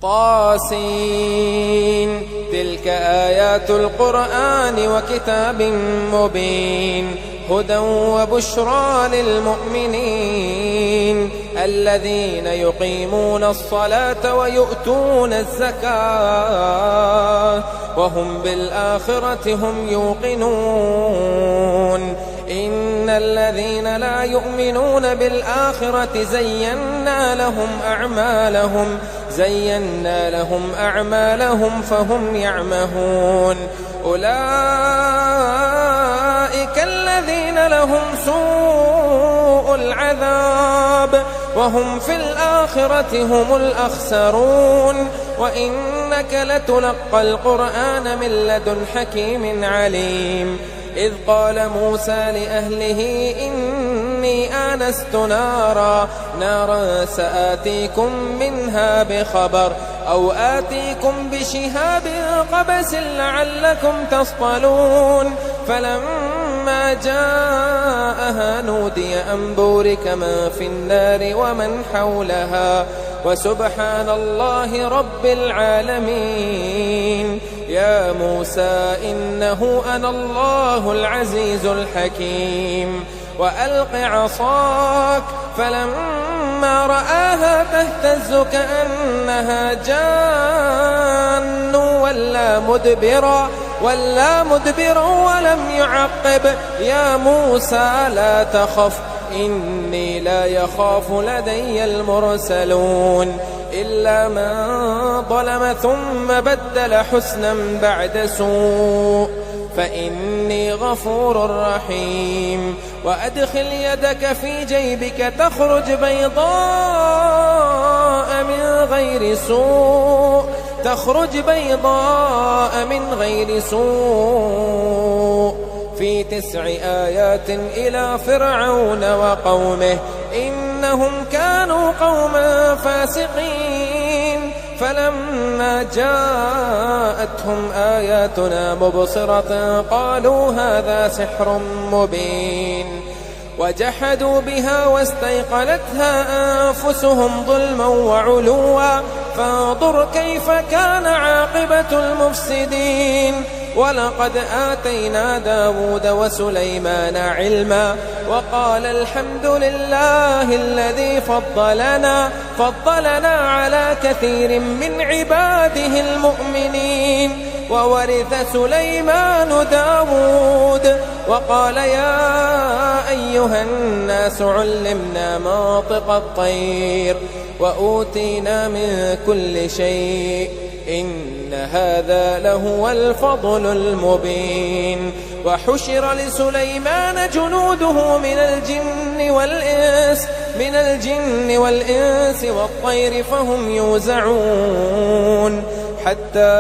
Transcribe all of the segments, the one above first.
طاسين. تلك آيات القرآن وكتاب مبين، هدى وبشرى للمؤمنين الذين يقيمون الصلاة ويؤتون الزكاة وهم بالآخرة هم يوقنون. إن الذين لا يؤمنون بالآخرة زينا لهم أعمالهم فهم يعمهون. أولئك الذين لهم سوء العذاب وهم في الآخرة هم الأخسرون. وإنك لتلقى القرآن من لدن حكيم عليم. إذ قال موسى لأهله إني آنست نارا سآتيكم منها بخبر أو آتيكم بشهاب قبس لعلكم تصطلون. فلما جاءها نودي أن بورك من في النار ومن حولها وسبحان الله رب العالمين. يا موسى إنه أنا الله العزيز الحكيم. وألق عصاك فلما رآها تهتز كأنها جان ولا مدبرا ولم يعقب. يا موسى لا تخف إني لا يخاف لدي المرسلون إلا من ظلم ثم بدل حسنا بعد سوء فإني غفور رحيم. وأدخل يدك في جيبك تخرج بيضاء من غير سوء في 9 آيات إلى فرعون وقومه إنهم كانوا قوما فاسقين. فلما جاءتهم آياتنا مبصرة قالوا هذا سحر مبين. وجحدوا بها واستيقنتها أنفسهم ظلما وعلوا فانظر كيف كان عاقبة المفسدين. ولقد آتينا داود وسليمان علما وقال الحمد لله الذي فضلنا على كثير من عباده المؤمنين. وورث سليمان داود وقال يا أيها الناس علمنا منطق الطير وأوتينا من كل شيء إن هذا لهو الفضل المبين. وحشر لسليمان جنوده من الجن والإنس والطير فهم يوزعون حتى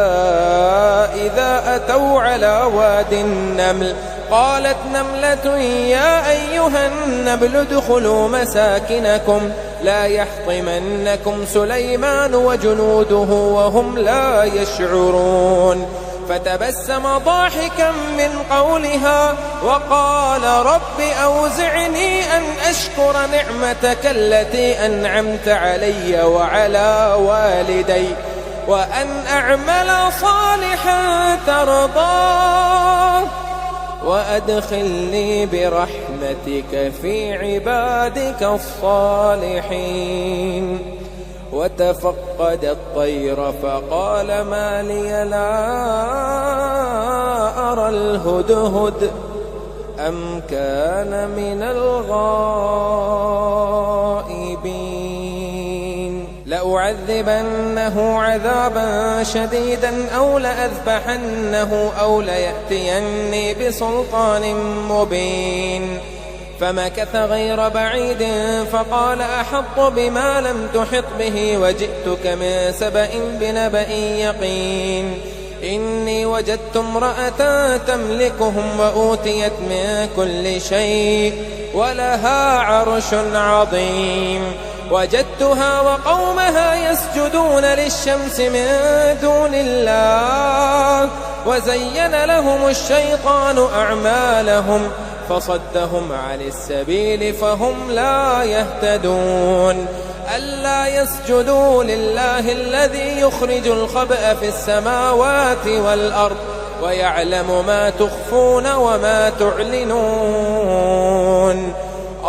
إذا أتوا على واد النمل قالت نملة يا أيها النمل ادخلوا مساكنكم لا يحطمنكم سليمان وجنوده وهم لا يشعرون. فتبسم ضاحكا من قولها وقال رب أوزعني أن أشكر نعمتك التي أنعمت علي وعلى والدي وأن أعمل صالحا ترضاه وأدخلني برحمتك في عبادك الصالحين. وتفقد الطير فقال ما لي لا أرى الهدهد أم كان من الغائبين. لأعذبنه عذابا شديدا أو لأذبحنه أو ليأتيني بسلطان مبين. فمكث غير بعيد فقال أحط بما لم تحط به وجئتك من سبأ بنبأ يقين. إني وجدت امرأة تملكهم وأوتيت من كل شيء ولها عرش عظيم. وجدتها وقومها يسجدون للشمس من دون الله وزين لهم الشيطان أعمالهم فصدهم عن السبيل فهم لا يهتدون. ألا يسجدوا لله الذي يخرج الخبأ في السماوات والأرض ويعلم ما تخفون وما تعلنون.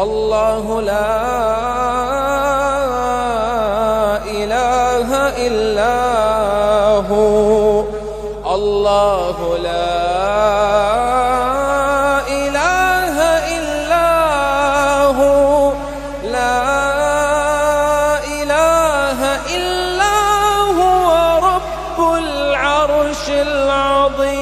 الله لا إله إلا هو، الله لا إله إلا هو، لا إله إلا هو رب العرش العظيم.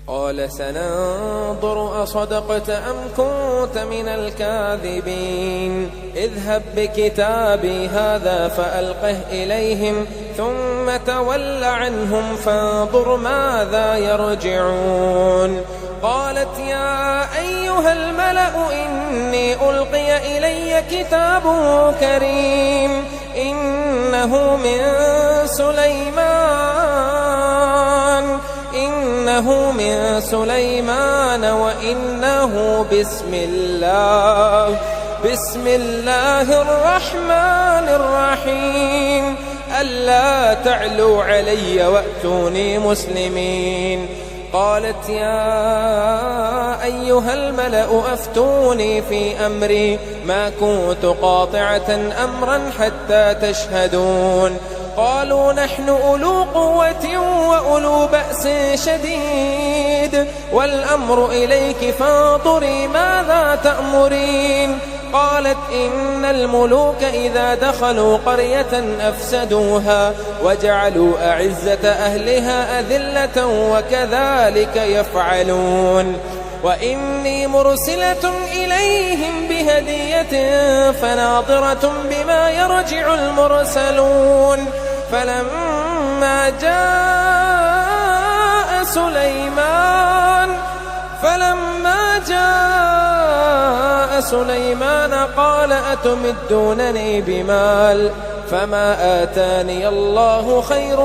قال سننظر أصدقت أم كنت من الكاذبين. اذهب بكتابي هذا فألقه إليهم ثم تول عنهم فانظر ماذا يرجعون. قالت يا أيها الملأ إني ألقي إلي كتاب كريم إنه من سليمان وإنه بسم الله الرحمن الرحيم ألا تعلوا علي وأتوني مسلمين. قالت يا أيها الملأ أفتوني في أمري ما كنت قاطعة أمرا حتى تشهدون. قالوا نحن أولو قوة وأولو بأس شديد والأمر إليك فانظري ماذا تأمرين. قالت إن الملوك إذا دخلوا قرية أفسدوها وجعلوا أعزة أهلها أذلة وكذلك يفعلون. وإني مرسلة إليهم بهدية فناظرة بما يرجع المرسلون. فلما جاء سليمان قال أتمدونني بمال فما آتاني الله خير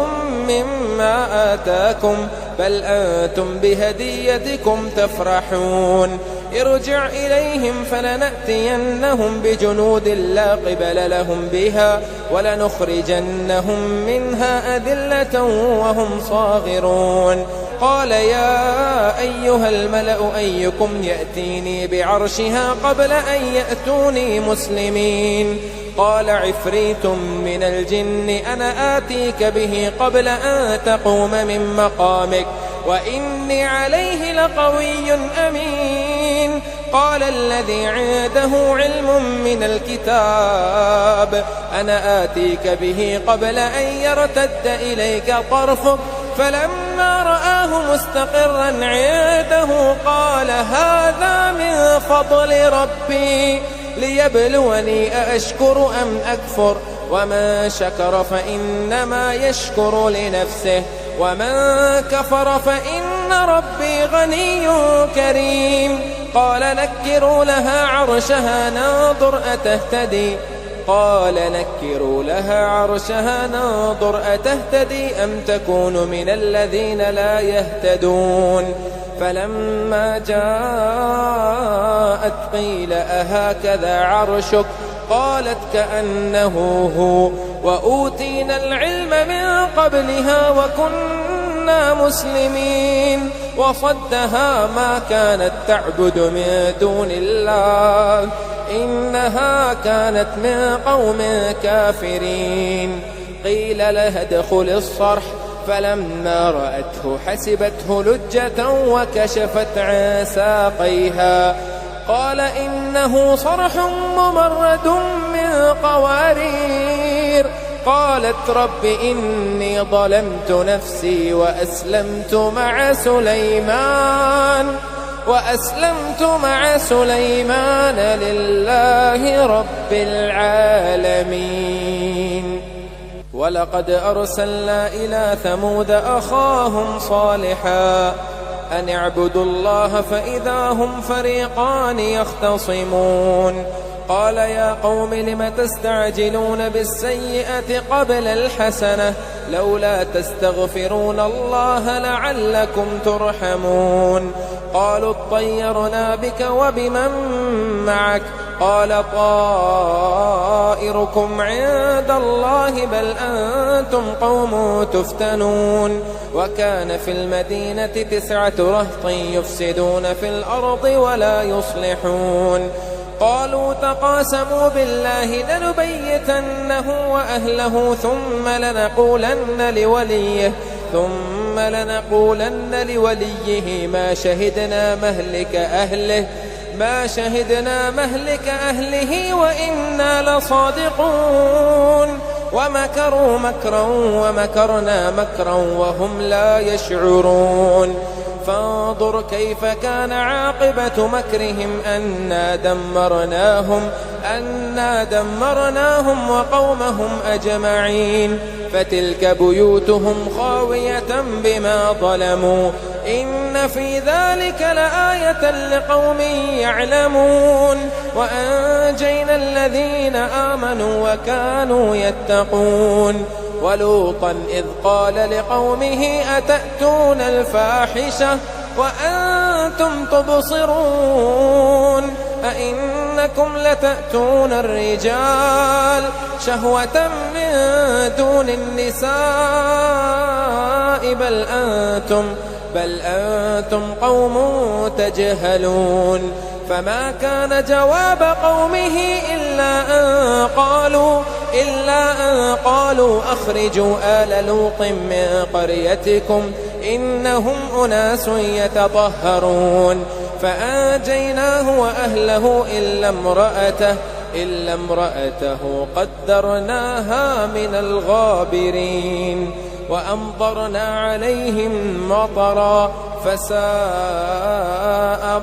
مما آتاكم بل أنتم بهديتكم تفرحون. ارجع إليهم فلنأتينهم بجنود لا قبل لهم بها ولنخرجنهم منها أذلة وهم صاغرون. قال يا أيها الملأ أيكم يأتيني بعرشها قبل أن يأتوني مسلمين. قال عفريت من الجن أنا آتيك به قبل أن تقوم من مقامك وإني عليه لقوي أمين. قال الذي عنده علم من الكتاب أنا آتيك به قبل أن يرتد إليك طرفك فلما رآه مستقرا عنده قال هذا من فضل ربي ليبلوني أأشكر أم أكفر ومن شكر فإنما يشكر لنفسه ومن كفر فإن ربي غني كريم. قال نكروا لها عرشها ننظر أتهتدي أم تكون من الذين لا يهتدون. فلما جاءت قيل أهكذا عرشك قالت كأنه هو وأوتينا العلم من قبلها وكنا مسلمين. وصدها ما كانت تعبد من دون الله إنها كانت من قوم كافرين. قيل لها ادخل الصرح فلما رأته حسبته لجة وكشفت عن ساقيها قال إنه صرح ممرد من قوارير. قالت رب إني ظلمت نفسي وأسلمت مع سليمان لله رب العالمين. ولقد أرسلنا إلى ثمود أخاهم صالحا أن اعبدوا الله فإذا هم فريقان يختصمون. قال يا قوم لم تستعجلون بالسيئة قبل الحسنة لولا تستغفرون الله لعلكم ترحمون. قالوا اطيرنا بك وبمن معك قال طائركم عند الله بل أنتم قوم تفتنون وكان في المدينة 9 رهط يفسدون في الأرض ولا يصلحون قالوا تقاسموا بالله لنبيتنه وأهله ثم لنقولن لوليه ما شهدنا مهلك أهله وإنا لصادقون ومكروا مكرا ومكرنا مكرا وهم لا يشعرون فانظر كيف كان عاقبة مكرهم أنا دمرناهم وقومهم أجمعين فتلك بيوتهم خاوية بما ظلموا إن في ذلك لآية لقوم يعلمون وأنجينا الذين آمنوا وكانوا يتقون ولوطا إذ قال لقومه أتأتون الفاحشة وأنتم تبصرون أئنكم لتأتون الرجال شهوة من دون النساء بل أنتم قوم تجهلون فما كان جواب قومه إلا أن قالوا أخرجوا آل لوط من قريتكم إنهم أناس يتطهرون فأنجيناه وأهله إلا امرأته قدرناها من الغابرين وأمطرنا عليهم مطرا فساء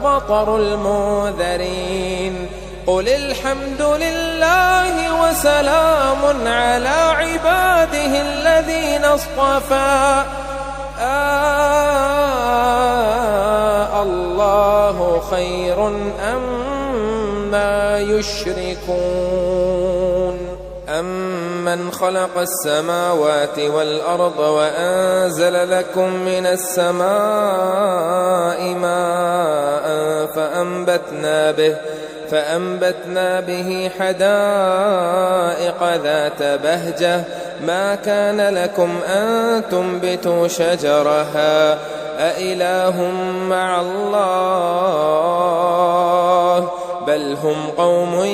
مطر المنذرين قل الحمد لله وسلام على عباده الذين اصطفى الله خير أما يشركون أمن خلق السماوات والأرض وأنزل لكم من السماء ماء فأنبتنا به حدائق ذات بهجة ما كان لكم أن تنبتوا شجرها أإله مع الله بل هم قوم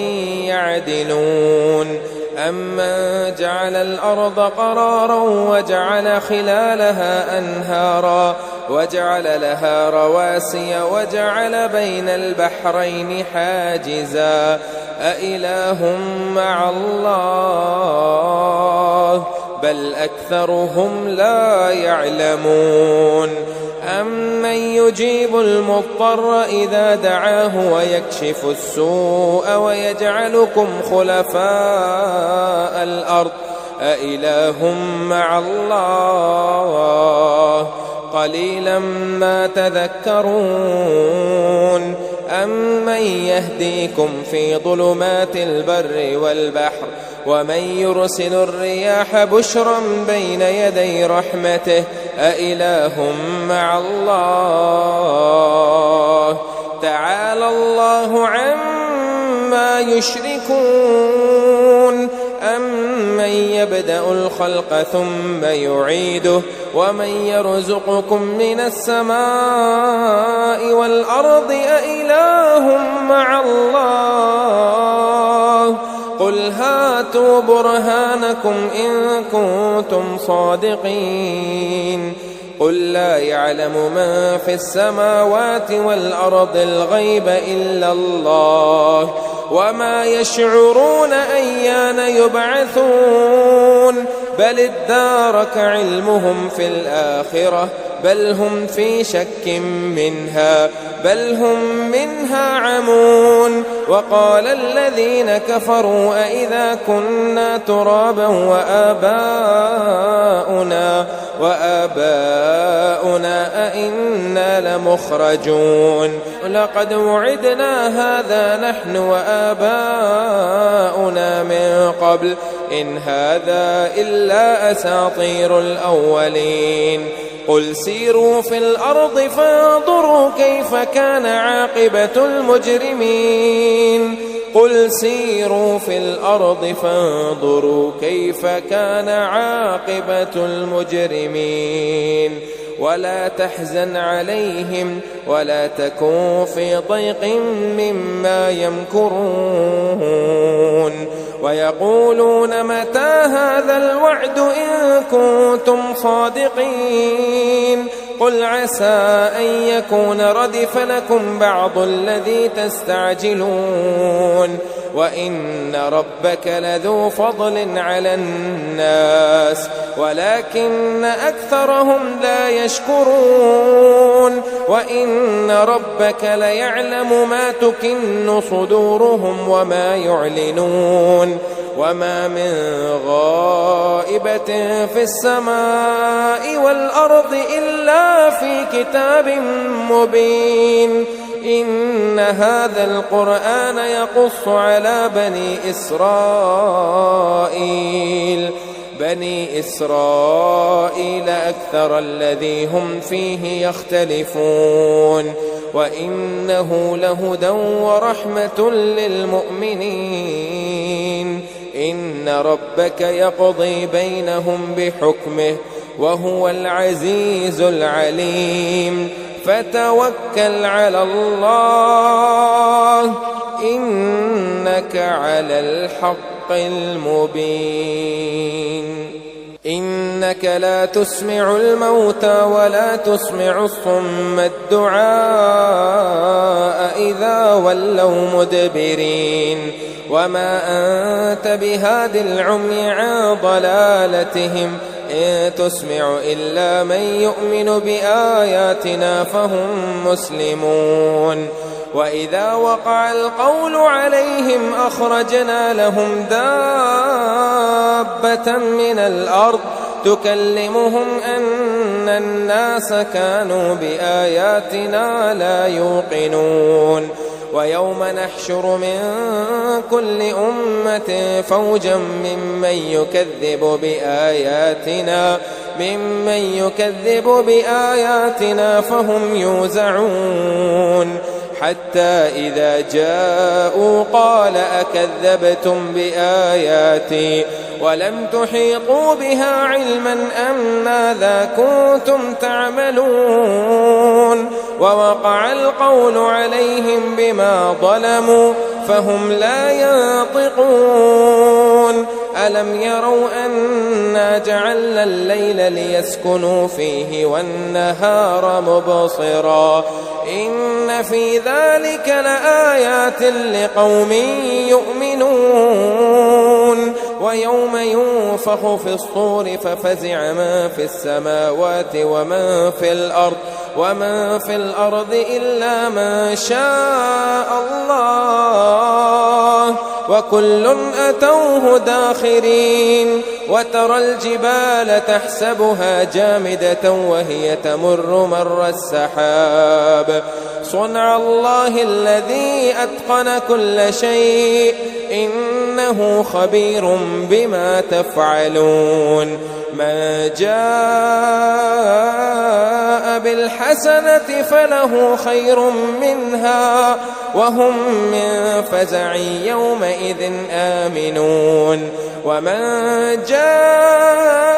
يعدلون أمن جعل الأرض قرارا وجعل خلالها أنهارا وجعل لها رواسي وجعل بين البحرين حاجزا أإله مع الله بل أكثرهم لا يعلمون أمن يجيب المضطر إذا دعاه ويكشف السوء ويجعلكم خلفاء الأرض أإله مع الله قليلا ما تذكرون أمن يهديكم في ظلمات البر والبحر ومن يرسل الرياح بشرا بين يدي رحمته أإله مع الله تعالى الله عما يشركون أمن يبدأ الخلق ثم يعيده ومن يرزقكم من السماء والأرض أإله مع الله قل هاتوا برهانكم إن كنتم صادقين قل لا يعلم من في السماوات والأرض الغيب إلا الله وما يشعرون أيان يبعثون بل ادارك علمهم في الآخرة بل هم في شك منها بل هم منها عمون وقال الذين كفروا أئذا كنا ترابا وآباؤنا أئنا لمخرجون لقد وعدنا هذا نحن وآباؤنا من قبل إن هذا إلا أساطير الأولين قل سيروا في الأرض فانظروا كيف كان عاقبة المجرمين قل سيروا في الأرض فانظروا كيف كان عاقبة المجرمين ولا تحزن عليهم ولا تكن في ضيق مما يمكرون ويقولون متى هذا الوعد إن كنتم صادقين قل عسى أن يكون ردف لكم بعض الذي تستعجلون وإن ربك لذو فضل على الناس ولكن أكثرهم لا يشكرون وإن ربك ليعلم ما تكن صدورهم وما يعلنون وما من غائبة في السماء والأرض إلا في كتاب مبين إن هذا القرآن يقص على بني إسرائيل أكثر الذي هم فيه يختلفون وإنه لهدى ورحمة للمؤمنين إن ربك يقضي بينهم بحكمه وهو العزيز العليم فتوكل على الله إنك على الحق المبين إنك لا تسمع الموتى ولا تسمع الصم الدعاء إذا ولوا مدبرين وما أنت بهاد العمي عن ضلالتهم إن تسمع إلا من يؤمن بآياتنا فهم مسلمون وإذا وقع القول عليهم أخرجنا لهم دابة من الأرض تكلمهم أن الناس كانوا بآياتنا لا يوقنون ويوم نحشر من كل أمة فوجا ممن يكذب بآياتنا فهم يوزعون حتى إذا جاءوا قال أكذبتم بآياتي ولم تحيطوا بها علما أم ماذا كنتم تعملون ووقع القول عليهم بما ظلموا فهم لا ينطقون ألم يروا أنا جعلنا الليل ليسكنوا فيه والنهار مبصرا إن في ذلك لآيات لقوم يؤمنون ويوم ينفخ في الصور ففزع من في السماوات ومن في الأرض إلا من شاء الله وكل أتوه داخرين وترى الجبال تحسبها جامدة وهي تمر مر السحاب صنع الله الذي أتقن كل شيء إنه خبير بما تفعلون من جاء بالحسنة فله خير منها وهم من فزع يومئذ آمنون ومن جاء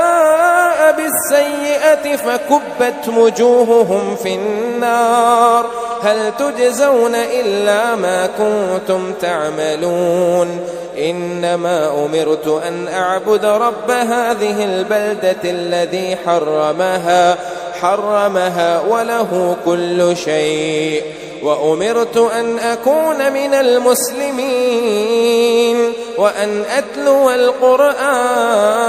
بالسيئة فكبت وجوههم في النار هل تجزون إلا ما كنتم تعملون إنما أمرت أن أعبد رب هذه البلدة الذي حرمها وله كل شيء وأمرت أن أكون من المسلمين وأن أتلو القرآن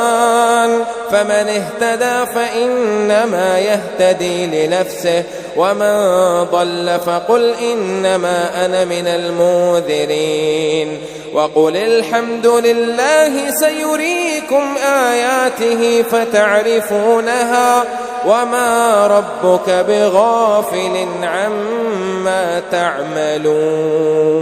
فمن اهتدى فإنما يهتدي لنفسه ومن ضل فقل إنما أنا من المنذرين وقل الحمد لله سيريكم آياته فتعرفونها وما ربك بغافل عما تعملون.